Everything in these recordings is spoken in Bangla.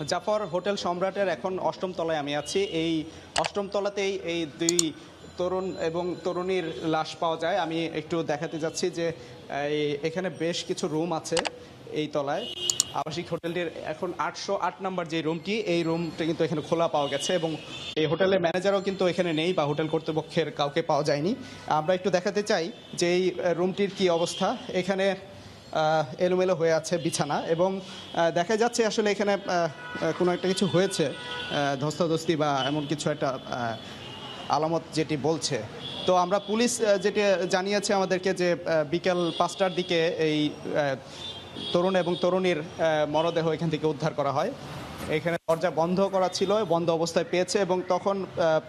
জাফর হোটেল সম্রাটের এখন অষ্টম তলায় আমি আছি। এই অষ্টম তলাতেই এই দুই তরুণ এবং তরুণীর লাশ পাওয়া যায়। আমি একটু দেখাতে যাচ্ছি যে এখানে বেশ কিছু রুম আছে এই তলায়। আবাসিক হোটেলটির এখন 808 নম্বর যে রুমটি, এই রুমটা কিন্তু এখানে খোলা পাওয়া গেছে এবং এই হোটেলের ম্যানেজারও কিন্তু এখানে নেই বা হোটেল কর্তৃপক্ষের কাউকে পাওয়া যায়নি। আমরা একটু দেখাতে চাই যে এই রুমটির কি অবস্থা। এখানে এলোমেলো হয়ে আছে বিছানা এবং দেখা যাচ্ছে আসলে এখানে কোনো একটা কিছু হয়েছে, ধস্তাধস্তি বা এমন কিছু একটা আলামত যেটি বলছে। তো আমরা পুলিশ যেটি জানিয়েছে আমাদেরকে যে বিকেল 5টার দিকে এই তরুণ এবং তরুণীর মরদেহ এখান থেকে উদ্ধার করা হয়। এখানে দরজা বন্ধ করা ছিল, বন্ধ অবস্থায় পেয়েছে এবং তখন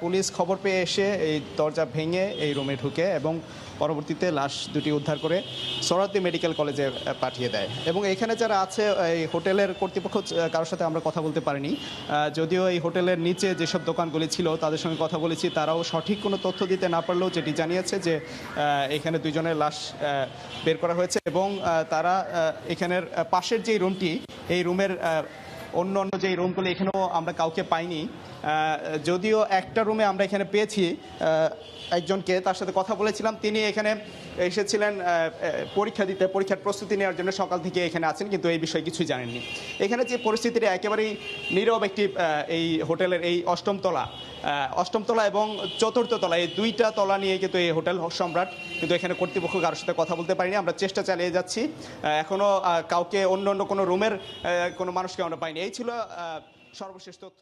পুলিশ খবর পেয়ে এসে এই দরজা ভেঙে এই রুমে ঢুকে এবং পরবর্তীতে লাশ দুটি উদ্ধার করে সরাতি মেডিকেল কলেজে পাঠিয়ে দেয়। এবং এখানে যারা আছে এই হোটেলের কর্তৃপক্ষ কারোর সাথে আমরা কথা বলতে পারিনি, যদিও এই হোটেলের নিচে যেসব দোকানগুলি ছিল তাদের সঙ্গে কথা বলেছি, তারাও সঠিক কোনো তথ্য দিতে না পারলেও যেটি জানিয়েছে যে এখানে দুইজনের লাশ বের করা হয়েছে এবং তারা এখানের পাশের যে রুমটি, এই রুমের অন্য যে রুমগুলো এখানেও আমরা কাউকে পাইনি। যদিও একটা রুমে আমরা এখানে পেয়েছি একজনকে, তার সাথে কথা বলেছিলাম, তিনি এখানে এসেছিলেন পরীক্ষা দিতে, পরীক্ষার প্রস্তুতি নেওয়ার জন্য সকাল থেকে এখানে আছেন, কিন্তু এই বিষয়ে কিছুই জানেননি। এখানে যে পরিস্থিতিটা একেবারেই নীরব একটি এই হোটেলের এই অষ্টম তলা এবং চতুর্থ তলা, এই দুইটা তলা নিয়ে কিন্তু এই হোটেল সম্রাট, কিন্তু এখানে কর্তৃপক্ষ কারোর সাথে কথা বলতে পারিনি। আমরা চেষ্টা চালিয়ে যাচ্ছি, এখনও কাউকে অন্য কোনো রুমের কোনো মানুষকে আমরা পাইনি। এই ছিল সর্বশেষ তথ্য।